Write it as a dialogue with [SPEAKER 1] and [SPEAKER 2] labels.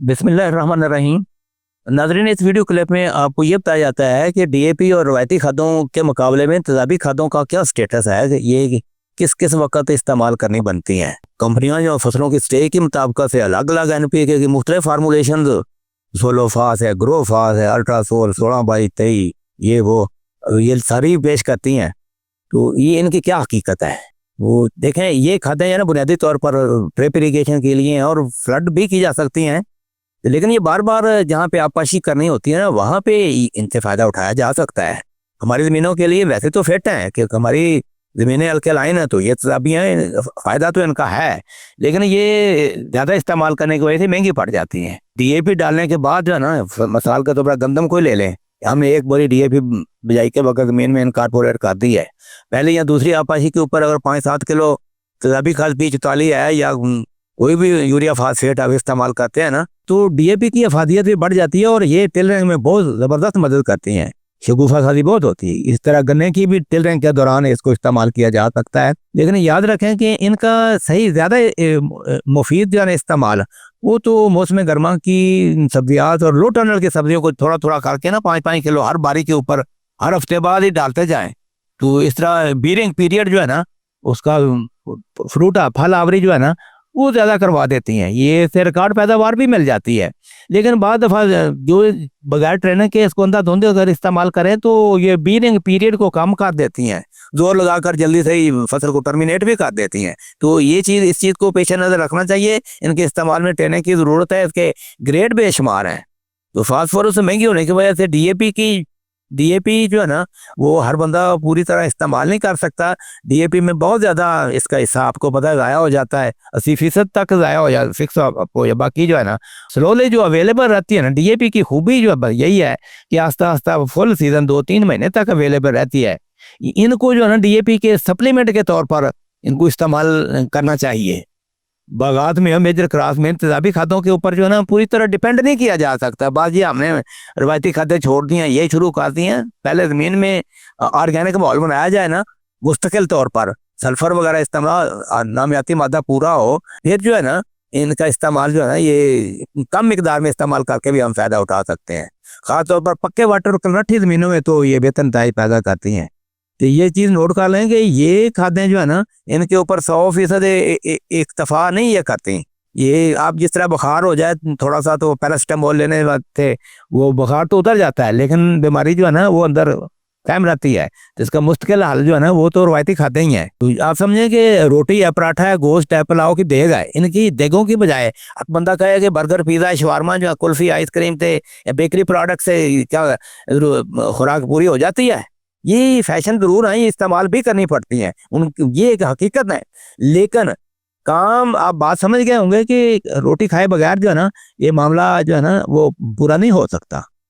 [SPEAKER 1] बिस्मिल्लाहिर्रहमानिर्रहीम। नाज़रीन, इस वीडियो क्लिप में आपको ये बताया जाता है कि डीएपी और रवायती खादों के मुकाबले में तेज़ाबी खादों का क्या स्टेटस है, कि ये किस किस वक्त इस्तेमाल करनी बनती हैं। कंपनियां जो फसलों की स्टेज के मुताबिक से अलग अलग एनपीके की मुख्तलिफ फार्मूलेशन, सोलोफास है, ग्रोफास है, अल्ट्रासोल 16/23, ये सारी पेश करती हैं। तो ये इनकी क्या हकीकत है वो देखें। ये खादें हैं ना, बुनियादी तौर पर ड्रिप इरीगेशन के लिए हैं और फ्लड भी की जा सकती हैं, लेकिन ये बार बार जहाँ पे आपाशी करनी होती है ना, वहाँ पे इनसे फ़ायदा उठाया जा सकता है। हमारी ज़मीनों के लिए वैसे तो फिट हैं कि हमारी ज़मीनें अल्कलाइन हैं, तो ये तजाबियाँ फ़ायदा तो इनका है, लेकिन ये ज़्यादा इस्तेमाल करने की वजह से महंगी पड़ जाती हैं। डीएपी डालने के बाद जो है ना, मिसाल के तौर पर गंदम को ले लें, हमने एक बोरी डीएपी बिजाई के वक्त ज़मीन में इनकॉर्पोरेट कर दी है। पहले या दूसरी आपाशी के ऊपर अगर 5-7 किलो तजाबी खाद P44 है या कोई भी यूरिया फास्फेट आप इस्तेमाल करते हैं ना, तो डीएपी की अफादियत भी बढ़ जाती है और ये टिलरिंग में बहुत ज़बरदस्त मदद करती हैं। शगुफा साजी बहुत होती है। इस तरह गन्ने की भी टिलरिंग के दौरान इसको इस्तेमाल किया जा सकता है, लेकिन याद रखें कि इनका सही ज़्यादा मुफीद जो है इस्तेमाल, वो तो मौसम गर्मा की सब्जियात और लो टर्नल की सब्जियों को थोड़ा थोड़ा करके ना 5-5 किलो हर बारी के ऊपर हर हफ्ते बाद ही डालते जाएं। तो इस तरह बीरिंग पीरियड जो है ना, उसका फ्रूट फल आवरी जो है ना, वो ज़्यादा करवा देती हैं। ये से रिकॉर्ड पैदावार भी मिल जाती है, लेकिन बाद दफ़ा जो बगैर ट्रेनिंग के इसको अंधा धुंधे अगर इस्तेमाल करें तो ये बीरिंग पीरियड को कम कर देती हैं, जोर लगाकर जल्दी से ही फसल को टर्मिनेट भी कर देती हैं। तो ये चीज़, इस चीज़ को पेश नज़र रखना चाहिए। इनके इस्तेमाल में ट्रेनिंग की ज़रूरत है। इसके ग्रेड बेशुमार हैं। तो फास्फोरस महंगी होने की वजह से डीएपी जो है ना, वो हर बंदा पूरी तरह इस्तेमाल नहीं कर सकता। डीएपी में बहुत ज़्यादा इसका हिस्सा आपको पता है ज़ाया हो जाता है, 80% तक ज़ाया हो जाता, फिक्स हो या बाकी जो है ना स्लोली जो अवेलेबल रहती है ना। डीएपी की खूबी जो है यही है कि आस्ता आस्ता फुल सीज़न 2-3 महीने तक अवेलेबल रहती है। इनको जो है ना डीएपी के सप्लीमेंट के तौर पर इनको इस्तेमाल करना चाहिए। बागात में मेजर क्रॉप में तेज़ाबी खादों के ऊपर जो है ना पूरी तरह डिपेंड नहीं किया जा सकता। बाज ये हमने रवायती खादें छोड़ दी हैं, ये शुरू कर दी हैं। पहले ज़मीन में ऑर्गेनिक माहौल बनाया जाए ना, मुस्तकिल तौर पर सल्फर वगैरह इस्तेमाल, नामियाती मादा पूरा हो, फिर जो है ना इनका इस्तेमाल जो है ना ये कम मिकदार में इस्तेमाल करके भी हम फ़ायदा उठा सकते हैं। ख़ास तौर पर पक्के वाटर कलरठी ज़मीनों में तो ये बेहतर नतीजे पैदा करती हैं। तो ये चीज़ नोट कर लें कि ये खादें जो है ना, इनके ऊपर 100% इक्तफा नहीं ये करती। ये आप जिस तरह बुखार हो जाए थोड़ा सा, तो पैरासिटामोल लेने थे, वो बुखार तो उतर जाता है, लेकिन बीमारी जो है ना वो अंदर कायम रहती है। तो इसका मुस्तकिल हल जो है ना वो तो रवायती खादें ही हैं। तो आप समझें कि रोटी है, पराठा है, गोश्त है, पुलाव की देग है, इनकी देगों की बजाय अब बंदा कहे कि बर्गर, पिज़्ज़ा, शवारमा जो है, कुल्फ़ी, आइसक्रीम से या बेकरी प्रोडक्ट से क्या खुराक पूरी हो जाती है। ये फैशन ज़रूर है, ये इस्तेमाल भी करनी पड़ती हैं उन, ये एक हकीकत है। लेकिन काम आप बात समझ गए होंगे कि रोटी खाए बगैर जो है ना ये मामला जो है ना वो पूरा नहीं हो सकता।